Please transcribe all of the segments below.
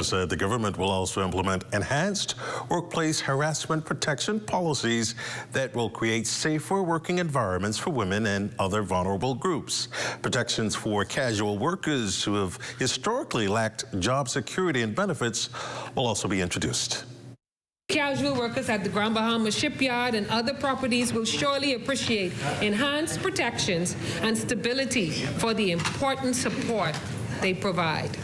Said the government will also implement enhanced workplace harassment protection policies that will create safer working environments for women and other vulnerable groups. Protections for casual workers who have historically lacked job security and benefits will also be introduced. Casual workers at the Grand Bahama shipyard and other properties will surely appreciate enhanced protections and stability for the important support they provide.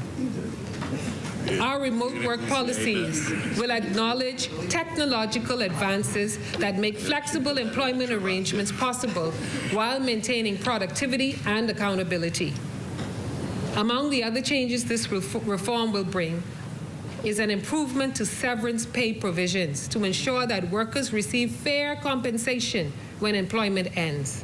Our remote work policies will acknowledge technological advances that make flexible employment arrangements possible while maintaining productivity and accountability. Among the other changes this reform will bring is an improvement to severance pay provisions to ensure that workers receive fair compensation when employment ends.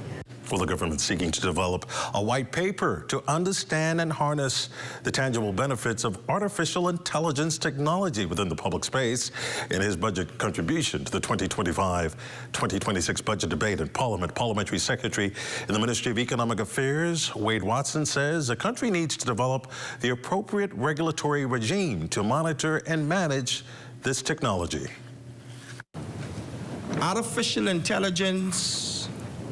Well, the government seeking to develop a white paper to understand and harness the tangible benefits of artificial intelligence technology within the public space. In his budget contribution to the 2025-2026 budget debate in Parliament, Parliamentary Secretary in the Ministry of Economic Affairs, Wade Watson, says the country needs to develop the appropriate regulatory regime to monitor and manage this technology. Artificial intelligence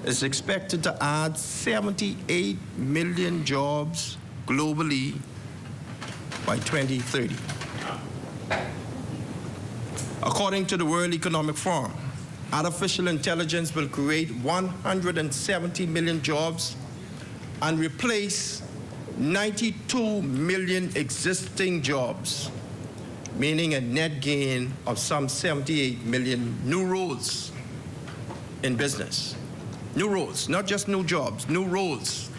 is expected to add 78 million jobs globally by 2030. According to the World Economic Forum, artificial intelligence will create 170 million jobs and replace 92 million existing jobs, meaning a net gain of some 78 million new roles in business. New roles, not just new jobs, new roles.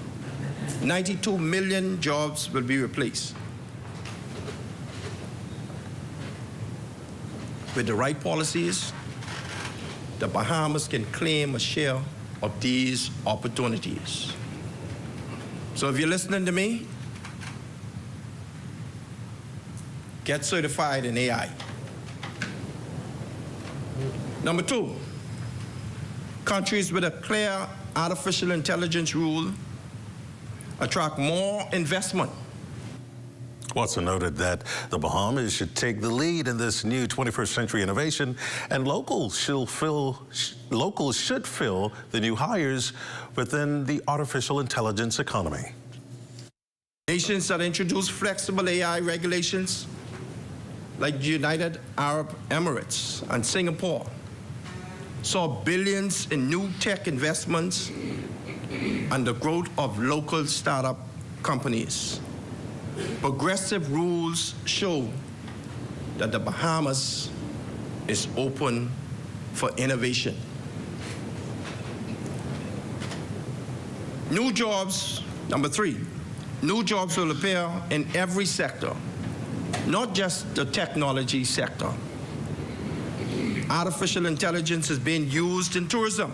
92 million jobs will be replaced. With the right policies, the Bahamas can claim a share of these opportunities. So if you're listening to me, get certified in AI. Number two, countries with a clear artificial intelligence rule attract more investment. Watson noted that the Bahamas should take the lead in this new 21st century innovation, and locals should fill the new hires within the artificial intelligence economy. Nations that introduce flexible AI regulations, like the United Arab Emirates and Singapore, saw billions in new tech investments and the growth of local startup companies. Progressive rules show that the Bahamas is open for innovation. New jobs, number three, new jobs will appear in every sector, not just the technology sector. Artificial intelligence is being used in tourism.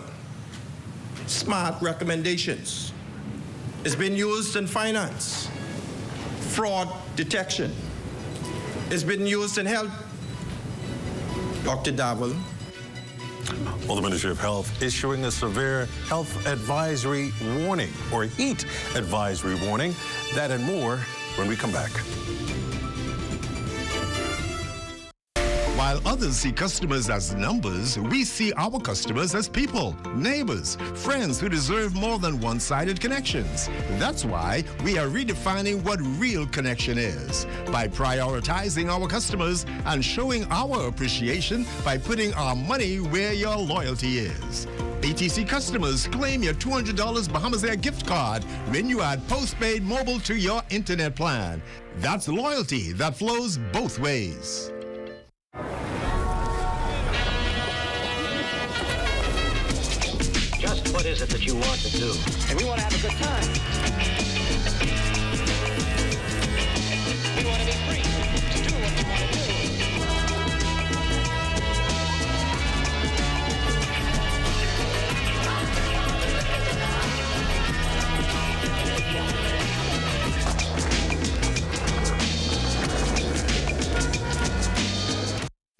Smart recommendations. It's been used in finance. Fraud detection. It's been used in health. Dr. Davel. Well, the Ministry of Health issuing a severe health advisory warning, or heat advisory warning. That and more when we come back. While others see customers as numbers, we see our customers as people, neighbors, friends who deserve more than one-sided connections. That's why we are redefining what real connection is by prioritizing our customers and showing our appreciation by putting our money where your loyalty is. BTC customers, claim your $200 Bahamasair gift card when you add postpaid mobile to your internet plan. That's loyalty that flows both ways. Just what is it that you want to do? And we want to have a good time. We want to be free to do what we want to do.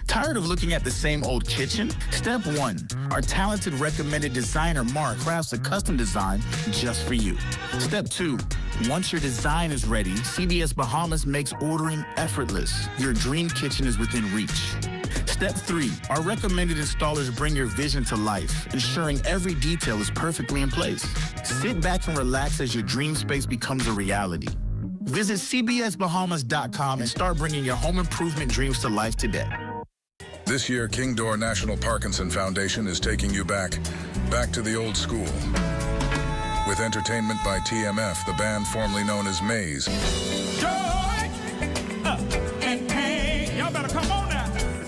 Tired of looking at the same old kitchen? Step 1. Our talented recommended designer Mark crafts a custom design just for you. Step 2. Once your design is ready, CBS Bahamas makes ordering effortless. Your dream kitchen is within reach. Step 3, our recommended installers bring your vision to life, ensuring every detail is perfectly in place. Sit back and relax as your dream space becomes a reality. Visit cbsbahamas.com and start bringing your home improvement dreams to life today. This year, King Door National Parkinson Foundation is taking you back to the old school. With entertainment by TMF, the band formerly known as Maze. Y'all better come on now.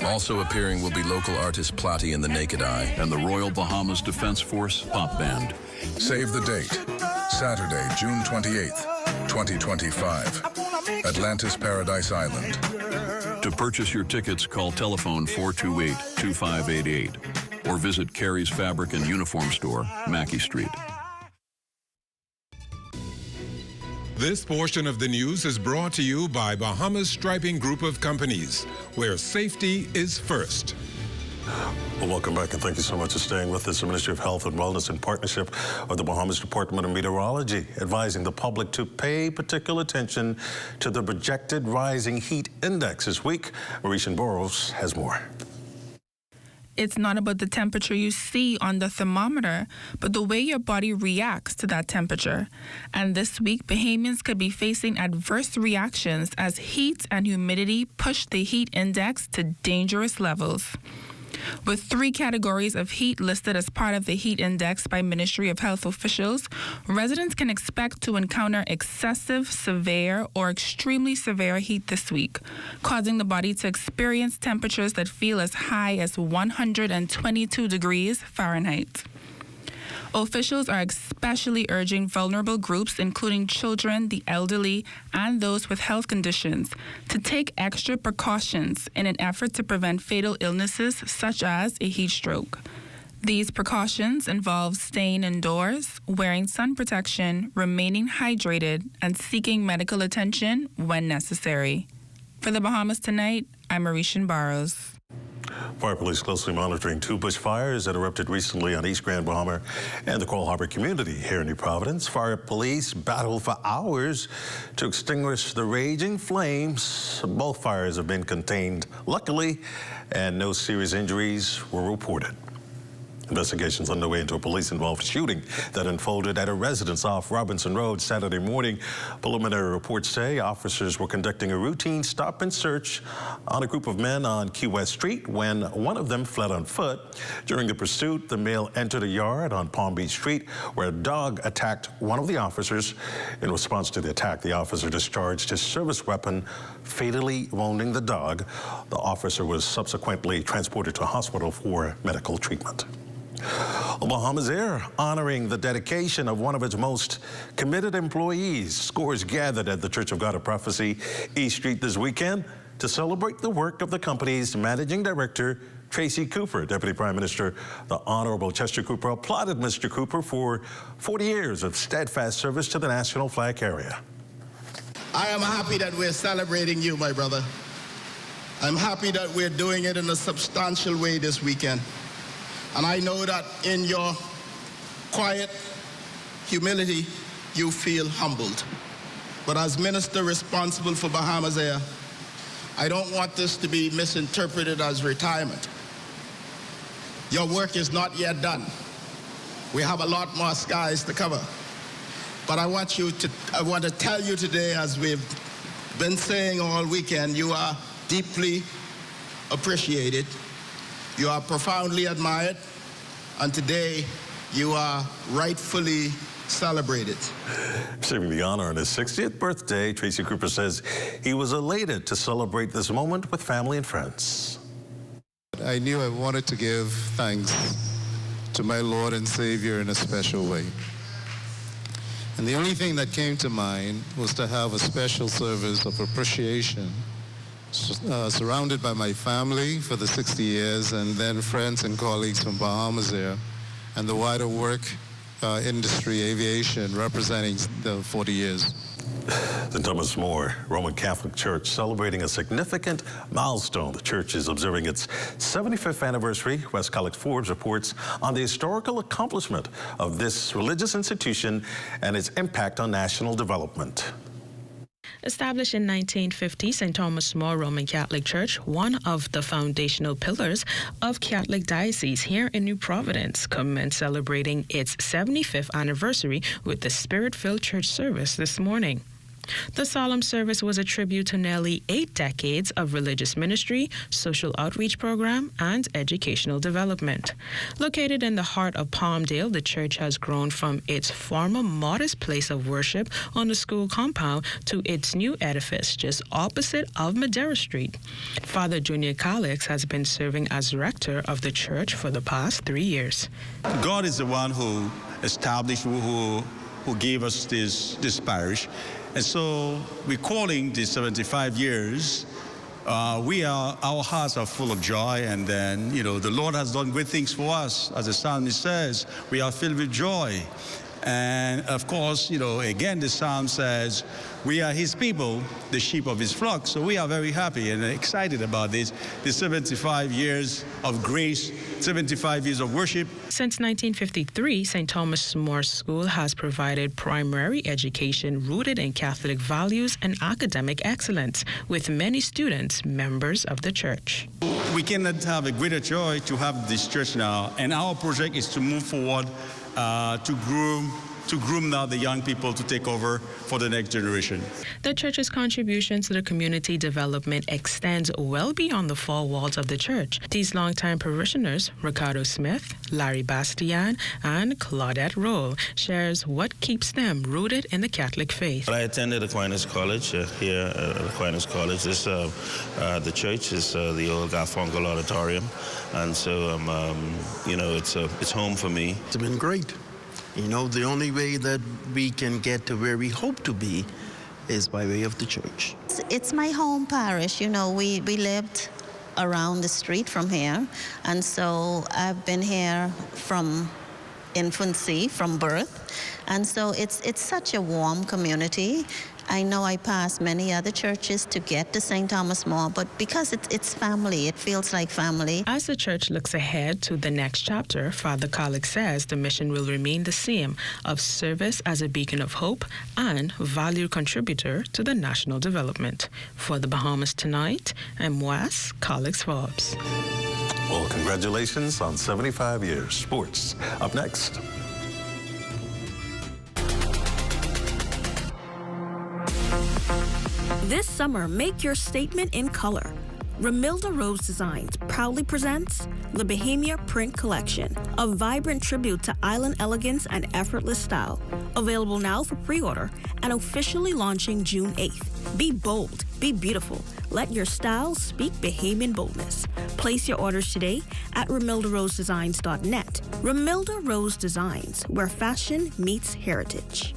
Also appearing will be local artist Plotty and the Naked Eye and the Royal Bahamas Defense Force Pop Band. Save the date, Saturday, June 28th, 2025, Atlantis Paradise Island. To purchase your tickets, call telephone 428-2588 or visit Carey's Fabric and Uniform Store, Mackey Street. This portion of the news is brought to you by Bahamas Striping Group of Companies, where safety is first. Well, welcome back, and thank you so much for staying with us. The Ministry of Health and Wellness, in partnership with the Bahamas Department of Meteorology, advising the public to pay particular attention to the projected rising heat index this week. Marishan Burrows has more. It's not about the temperature you see on the thermometer, but the way your body reacts to that temperature. And this week, Bahamians could be facing adverse reactions as heat and humidity push the heat index to dangerous levels. With 3 categories of heat listed as part of the heat index by Ministry of Health officials, residents can expect to encounter excessive, severe, or extremely severe heat this week, causing the body to experience temperatures that feel as high as 122 degrees Fahrenheit. Officials are especially urging vulnerable groups, including children, the elderly, and those with health conditions, to take extra precautions in an effort to prevent fatal illnesses such as a heat stroke. These precautions involve staying indoors, wearing sun protection, remaining hydrated, and seeking medical attention when necessary. For the Bahamas Tonight, I'm Marishan Burrows. Fire police closely monitoring 2 bushfires that erupted recently on East Grand Bahama and the Coral Harbor community here in New Providence. Fire police battled for hours to extinguish the raging flames. Both fires have been contained, luckily, and no serious injuries were reported. Investigations underway into a police-involved shooting that unfolded at a residence off Robinson Road Saturday morning. Preliminary reports say officers were conducting a routine stop and search on a group of men on Key West Street when one of them fled on foot. During the pursuit, the male entered a yard on Palm Beach Street where a dog attacked one of the officers. In response to the attack, the officer discharged his service weapon, fatally wounding the dog. The officer was subsequently transported to a hospital for medical treatment. Bahamasair honoring the dedication of one of its most committed employees. Scores gathered at the Church of God of Prophecy, East Street this weekend to celebrate the work of the company's managing director, Tracy Cooper. Deputy Prime Minister, the Honorable Chester Cooper, applauded Mr. Cooper for 40 years of steadfast service to the national flag carrier. I am happy that we're celebrating you, my brother. I'm happy that we're doing it in a substantial way this weekend. And I know that in your quiet humility, you feel humbled. But as minister responsible for Bahamasair, I don't want this to be misinterpreted as retirement. Your work is not yet done. We have a lot more skies to cover. But I want to tell you today, as we've been saying all weekend, you are deeply appreciated. You are profoundly admired, and today you are rightfully celebrated. Receiving the honor on his 60th birthday, Tracy Cooper says he was elated to celebrate this moment with family and friends. I knew I wanted to give thanks to my Lord and Savior in a special way. And the only thing that came to mind was to have a special service of appreciation surrounded by my family for the 60 years, and then friends and colleagues from Bahamasair and the wider work industry, aviation, representing the 40 years. St. Thomas More Roman Catholic Church celebrating a significant milestone. The church is observing its 75th anniversary. West College Forbes reports on the historical accomplishment of this religious institution and its impact on national development. Established in 1950, St. Thomas More Roman Catholic Church, one of the foundational pillars of Catholic diocese here in New Providence, commenced celebrating its 75th anniversary with the Spirit-filled church service this morning. The solemn service was a tribute to nearly 8 decades of religious ministry, social outreach program, and educational development. Located in the heart of Palmdale, the church has grown from its former modest place of worship on the school compound to its new edifice just opposite of Madera Street. Father Junior Calix has been serving as rector of the church for the past 3 years. God is the one who established, who gave us this parish. And so, recalling the 75 years, our hearts are full of joy, and then, the Lord has done great things for us. As the psalmist says, we are filled with joy. And of course, again, the psalm says, we are his people, the sheep of his flock. So we are very happy and excited about this, the 75 years of grace, 75 years of worship. Since 1953, St. Thomas More School has provided primary education rooted in Catholic values and academic excellence, with many students members of the church. We cannot have a greater joy to have this church now, and our project is to move forward to groom now the young people to take over for the next generation. The church's contribution to the community development extends well beyond the four walls of the church. These longtime parishioners, Ricardo Smith, Larry Bastian, and Claudette Roll, shares what keeps them rooted in the Catholic faith. I attended Aquinas College here at Aquinas College. The church is the old Garfunkel Auditorium, and so it's home for me. It's been great. The only way that we can get to where we hope to be is by way of the church. It's my home parish. We lived around the street from here, and so I've been here from infancy, from birth, and so it's such a warm community. I know I passed many other churches to get to St. Thomas More, but because it's family, it feels like family. As the church looks ahead to the next chapter, Father Calix says the mission will remain the same, of service as a beacon of hope and valued contributor to the national development. For the Bahamas Tonight, I'm Wes Calix Forbes. Well, congratulations on 75 years. Sports up next. This summer, make your statement in color. Ramilda Rose Designs proudly presents the Bahamasair Print Collection, a vibrant tribute to island elegance and effortless style. Available now for pre-order and officially launching June 8th. Be bold, be beautiful. Let your style speak Bahamian boldness. Place your orders today at RamildaRoseDesigns.net. Ramilda Rose Designs, where fashion meets heritage.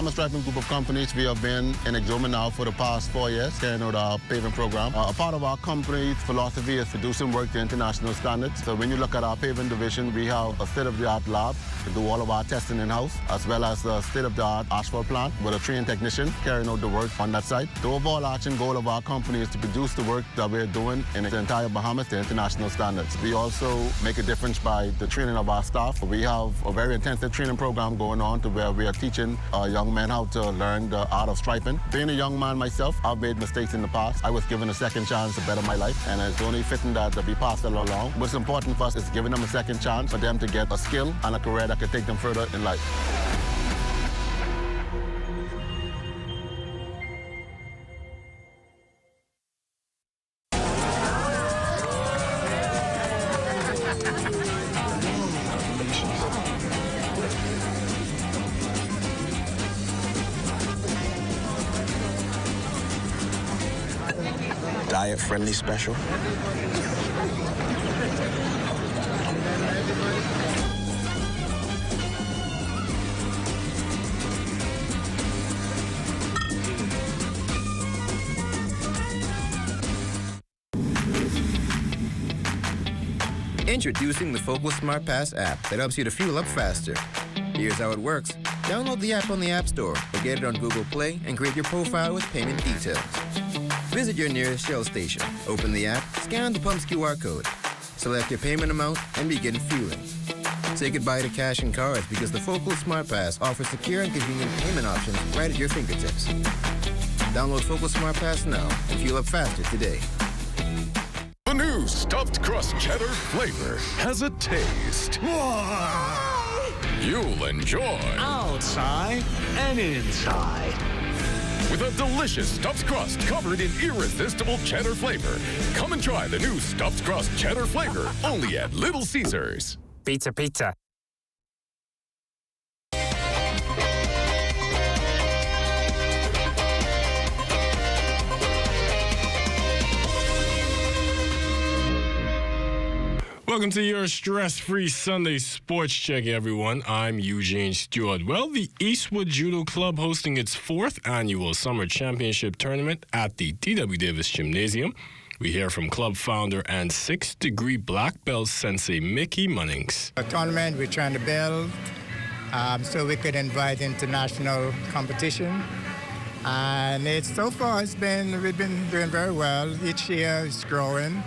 Bahamasair group of companies, we have been in Exuma now for the past 4 years, carrying out our paving program. A part of our company's philosophy is to do some work to international standards. So when you look at our paving division, we have a state-of-the-art lab to do all of our testing in-house, as well as a state-of-the-art asphalt plant with a trained technician carrying out the work on that site. The overarching goal of our company is to produce the work that we're doing in the entire Bahamas to international standards. We also make a difference by the training of our staff. We have a very intensive training program going on to where we are teaching young men how to learn the art of striping. Being a young man myself, I've made mistakes in the past. I was given a second chance to better my life, and it's only fitting that we pass that along. What's important for us is giving them a second chance for them to get a skill and a career that could take them further in life. Diet-friendly special. Introducing the Focal Smart Pass app that helps you to fuel up faster. Here's how it works. Download the app on the App Store or get it on Google Play and create your profile with payment details. Visit your nearest Shell station, open the app, scan the pump's QR code, select your payment amount, and begin fueling. Say goodbye to cash and cards because the Focal Smart Pass offers secure and convenient payment options right at your fingertips. Download Focal Smart Pass now and fuel up faster today. The new stuffed crust cheddar flavor has a taste you'll enjoy. Outside and inside. With a delicious stuffed crust covered in irresistible cheddar flavor. Come and try the new stuffed crust cheddar flavor only at Little Caesars. Pizza, pizza. Welcome to your stress-free Sunday sports check, everyone. I'm Eugene Stewart. Well, the Eastwood Judo Club hosting its 4th annual Summer Championship Tournament at the D.W. Davis Gymnasium. We hear from club founder and 6th-degree black belt sensei Mickey Munnings. A tournament we're trying to build so we could invite international competition. And so far we've been doing very well. Each year it's growing.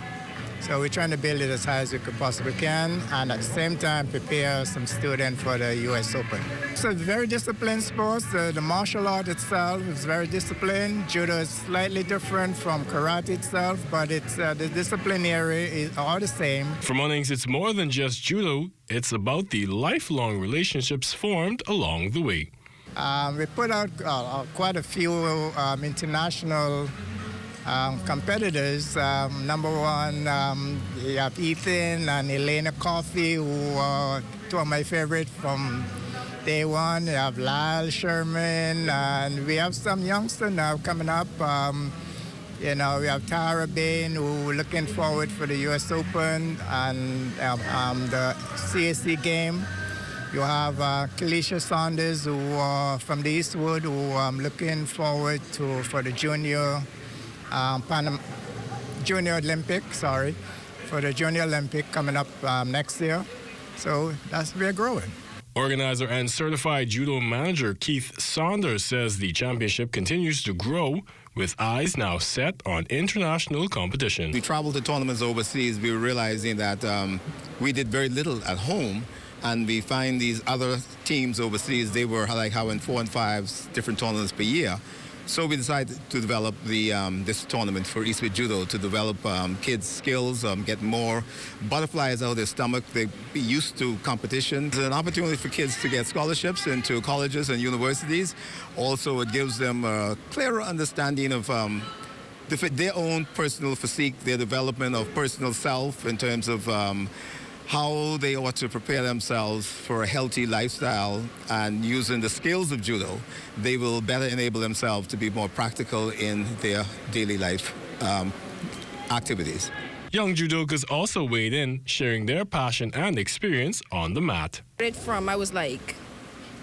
So we're trying to build it as high as we could possibly can, and at the same time prepare some students for the U.S. Open. It's a very disciplined sport. The martial art itself is very disciplined. Judo is slightly different from karate itself, but the discipline area are the same. For Munnings, it's more than just judo. It's about the lifelong relationships formed along the way. We put out quite a few international competitors. Number one, you have Ethan and Elena Coffey, who are two of my favorites from day one. You have Lyle Sherman, and we have some youngsters now coming up. We have Tara Bain, who looking forward for the U.S. Open and the CAC game. You have Kalisha Saunders, who are from the Eastwood, who I'm looking forward for the Junior Olympic coming up next year. So we're growing. Organizer and certified judo manager Keith Saunders says the championship continues to grow with eyes now set on international competition. We traveled to tournaments overseas. We were realizing that we did very little at home, and we find these other teams overseas, they were like having 4 and 5 different tournaments per year. So we decided to develop this tournament for Eastwood Judo to develop kids' skills, get more butterflies out of their stomach. They be used to competition. It's an opportunity for kids to get scholarships into colleges and universities. Also, it gives them a clearer understanding of their own personal physique, their development of personal self in terms of how they ought to prepare themselves for a healthy lifestyle, and using the skills of judo, they will better enable themselves to be more practical in their daily life activities. Young judokas also weighed in, sharing their passion and experience on the mat. I was like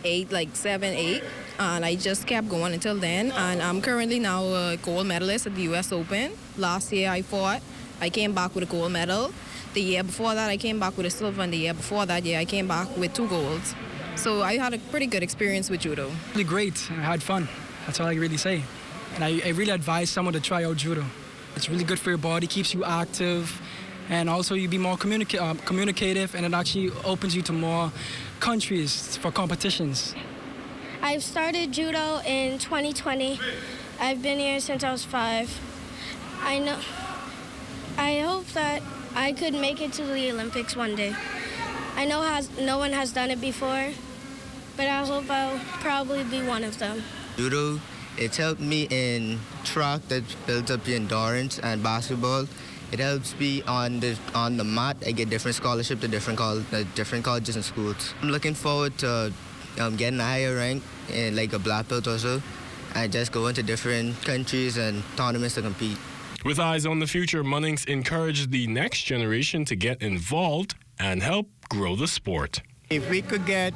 7, 8, and I just kept going until then. And I'm currently now a gold medalist at the U.S. Open. Last year I fought. I came back with a gold medal. The year before that, I came back with a silver, and the year before that year, I came back with 2 golds. So I had a pretty good experience with judo. Really great. I had fun. That's all I can really say. And I really advise someone to try out judo. It's really good for your body, keeps you active, and also you be more communicative, and it actually opens you to more countries for competitions. I've started judo in 2020. I've been here since I was 5. I hope that I could make it to the Olympics one day. I know no one has done it before, but I hope I'll probably be one of them. Judo, it's helped me in track that builds up your endurance, and basketball. It helps me on the mat. I get different scholarships to different colleges and schools. I'm looking forward to getting a higher rank, like a black belt or so, and just going to different countries and tournaments to compete. With eyes on the future, Munnings encouraged the next generation to get involved and help grow the sport. If we could get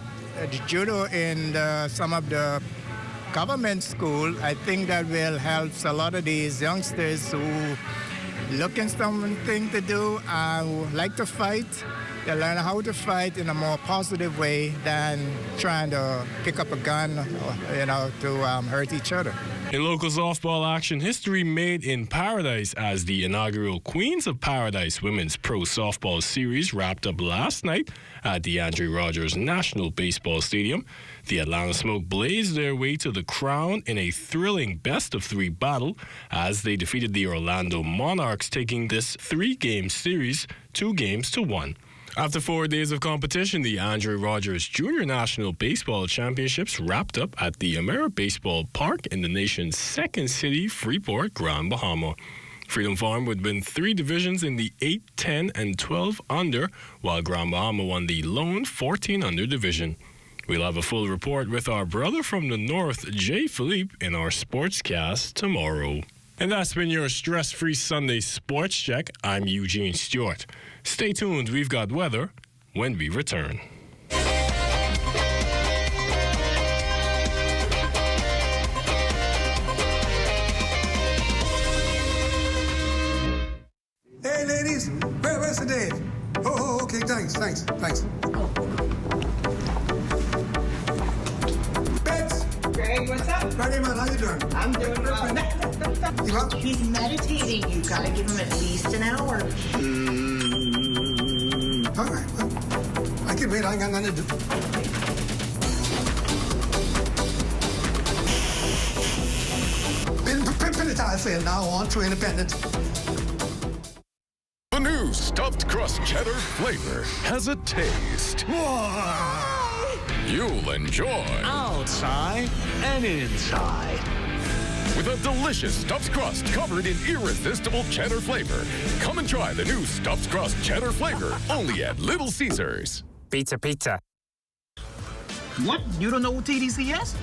judo in some of the government schools, I think that will help a lot of these youngsters who looking for something to do, who like to fight, They learn how to fight in a more positive way than trying to pick up a gun, to hurt each other. In local softball action, history made in Paradise as the inaugural Queens of Paradise Women's Pro Softball Series wrapped up last night at the Andre Rogers National Baseball Stadium. The Atlanta Smoke blazed their way to the crown in a thrilling best-of-3 battle as they defeated the Orlando Monarchs, taking this 3-game series 2-1. After 4 days of competition, the Andre Rogers Junior National Baseball Championships wrapped up at the AmeriBaseball Park in the nation's second city, Freeport, Grand Bahama. Freedom Farm would win 3 divisions in the 8, 10, and 12 under, while Grand Bahama won the lone 14 under division. We'll have a full report with our brother from the north, Jay Philippe, in our Sportscast tomorrow. And that's been your stress-free Sunday Sports Check. I'm Eugene Stewart. Stay tuned, we've got weather when we return. Hey, ladies, where's the Dave? Oh, okay, thanks. Bets. Greg, what's up? Ready, man, how you doing? I'm doing well. You what? He's meditating. You've got to give him at least an hour. All right, well, I can wait. I ain't got nothing to do. Pin sale now on to Independent. The new stuffed crust cheddar flavor has a taste you'll enjoy. Outside and inside. With a delicious stuffed crust covered in irresistible cheddar flavor. Come and try the new stuffed crust cheddar flavor only at Little Caesars. Pizza. What? You don't know what TDC is?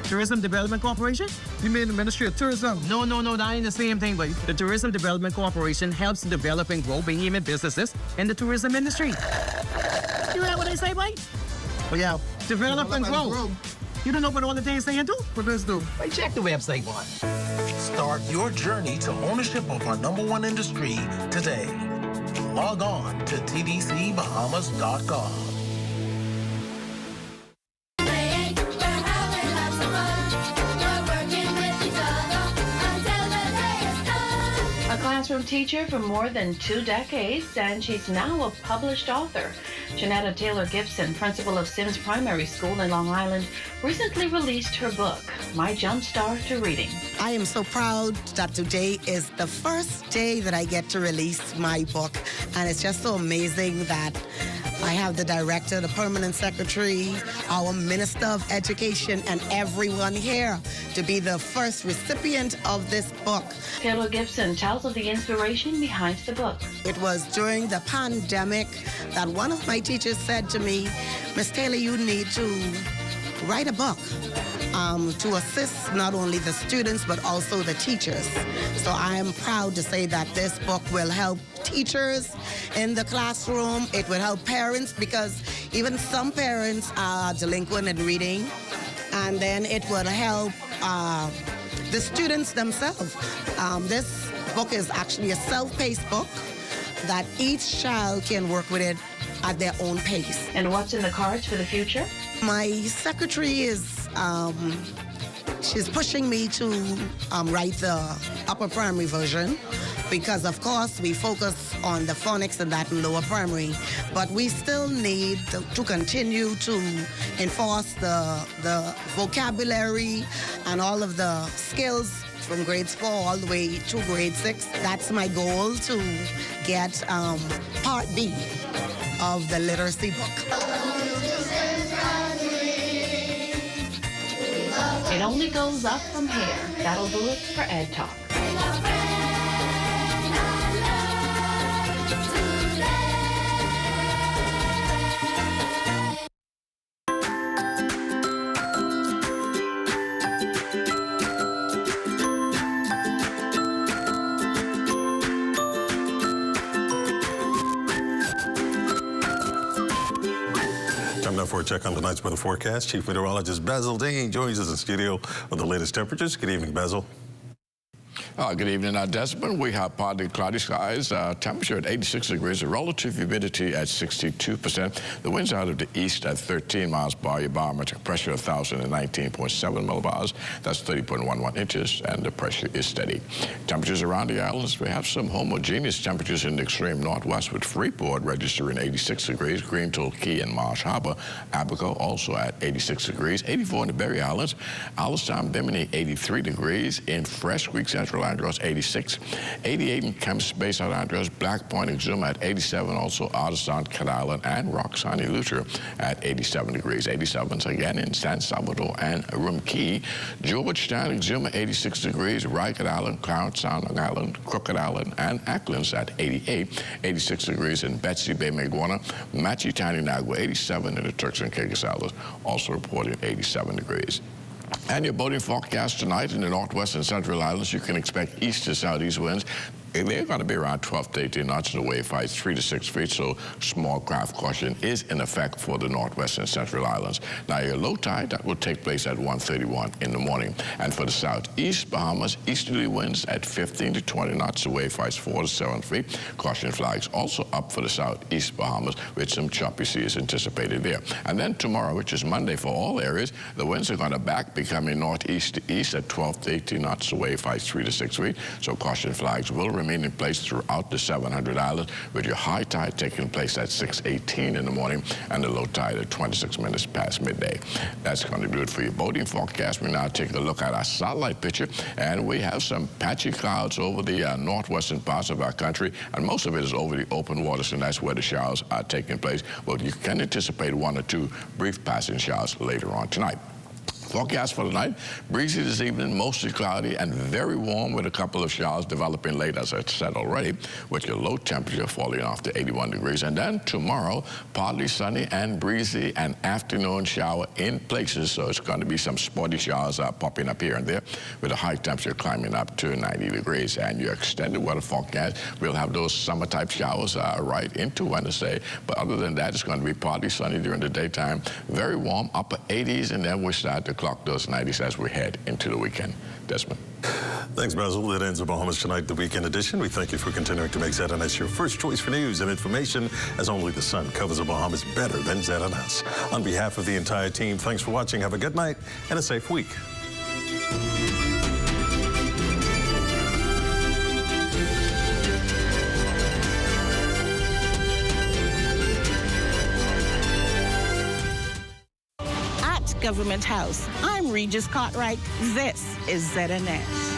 Tourism Development Corporation? You mean the Ministry of Tourism? No, that ain't the same thing, but the Tourism Development Corporation helps develop and grow behemoth businesses in the tourism industry. You heard what I say, boy? Well, yeah, develop and grow. You don't know what all the things they do? What does do? Hey, check the website one. Start your journey to ownership of our #1 industry today. Log on to tdcbahamas.com. A classroom teacher for more than 2 decades, and she's now a published author. Janetta Taylor Gibson, principal of Sims Primary School in Long Island, recently released her book, My Jumpstart to Reading. I am so proud that today is the first day that I get to release my book, and it's just so amazing that I have the director, the permanent secretary, our Minister of Education, and everyone here to be the first recipient of this book. Taylor Gibson tells of the inspiration behind the book. It was during the pandemic that one of my teachers said to me, Miss Taylor, you need to write a book to assist not only the students but also the teachers. So I am proud to say that this book will help teachers in the classroom. It will help parents because even some parents are delinquent in reading. And then it will help the students themselves. This book is actually a self-paced book that each child can work with it at their own pace. And what's in the cards for the future? My secretary is, she's pushing me to write the upper primary version because, of course, we focus on the phonics and that in lower primary, but we still need to continue to enforce the vocabulary and all of the skills from grades 4 all the way to grade 6. That's my goal, to get part B of the literacy book. It only goes up from here. That'll do it for Ed Talk. Time now for a check on tonight's weather forecast. Chief Meteorologist Basil Dean joins us in studio with the latest temperatures. Good evening, Basil. Good evening, Desmond. We have partly cloudy skies, temperature at 86 degrees, a relative humidity at 62%. The winds out of the east at 13 miles per hour, barometric pressure 1,019.7 millibars. That's 30.11 inches, and the pressure is steady. Temperatures around the islands, we have some homogeneous temperatures in the extreme northwest, with Freeport registering 86 degrees, Greentoll, Key, and Marsh Harbor. Abaco also at 86 degrees, 84 in the Berry Islands. Allenstown, Bimini, 83 degrees. In Fresh Creek, Central Andros, 86. 88 in Kemp's Bay, South Andros. Black Point, Exuma at 87. Also, Otterstown, Cat Island, and Roxani, Luther at 87 degrees. 87s again in San Salvador and Rum Key. Georgetown, Exuma, 86 degrees. Rycat Island, Clarence Sound, Long Island, Crooked Island, and Acklands at 88. 86 degrees in Betsy Bay, Maguana. Machi, Nagua, 87 in the Turks and Caicos Islands, also reporting 87 degrees. And your boating forecast tonight in the northwest and central islands, you can expect east to southeast winds. They're going to be around 12 to 18 knots, and the wave height 3 to 6 feet, so small craft caution is in effect for the northwest and central islands. Now, your low tide, that will take place at 1:31 in the morning. And for the southeast Bahamas, easterly winds at 15 to 20 knots, the wave height 4 to 7 feet. Caution flags also up for the southeast Bahamas, with some choppy seas anticipated there. And then tomorrow, which is Monday for all areas, the winds are going to back, becoming northeast to east at 12 to 18 knots, the wave height 3 to 6 feet, so caution flags will remain in place throughout the 700 islands, with your high tide taking place at 6:18 in the morning and the low tide at 26 minutes past midday. That's going to do it for your boating forecast. We now take a look at our satellite picture, and we have some patchy clouds over the northwestern parts of our country, and most of it is over the open waters, and that's where the showers are taking place. But you can anticipate 1 or 2 brief passing showers later on tonight. Forecast for tonight, breezy this evening, mostly cloudy and very warm, with a couple of showers developing late, as I said already, with your low temperature falling off to 81 degrees. And then tomorrow, partly sunny and breezy, an afternoon shower in places, so it's going to be some spotty showers popping up here and there, with a high temperature climbing up to 90 degrees. And your extended weather forecast, we'll have those summer-type showers right into Wednesday. But other than that, it's going to be partly sunny during the daytime, very warm, upper 80s, and then we start to clock those 90s as we head into the weekend. Desmond. Thanks, Basil. That ends the Bahamas Tonight, the weekend edition. We thank you for continuing to make ZNS your first choice for news and information, as only the sun covers the Bahamas better than ZNS. On behalf of the entire team, thanks for watching. Have a good night and a safe week. Government House. I'm Regis Cartwright. This is ZNS.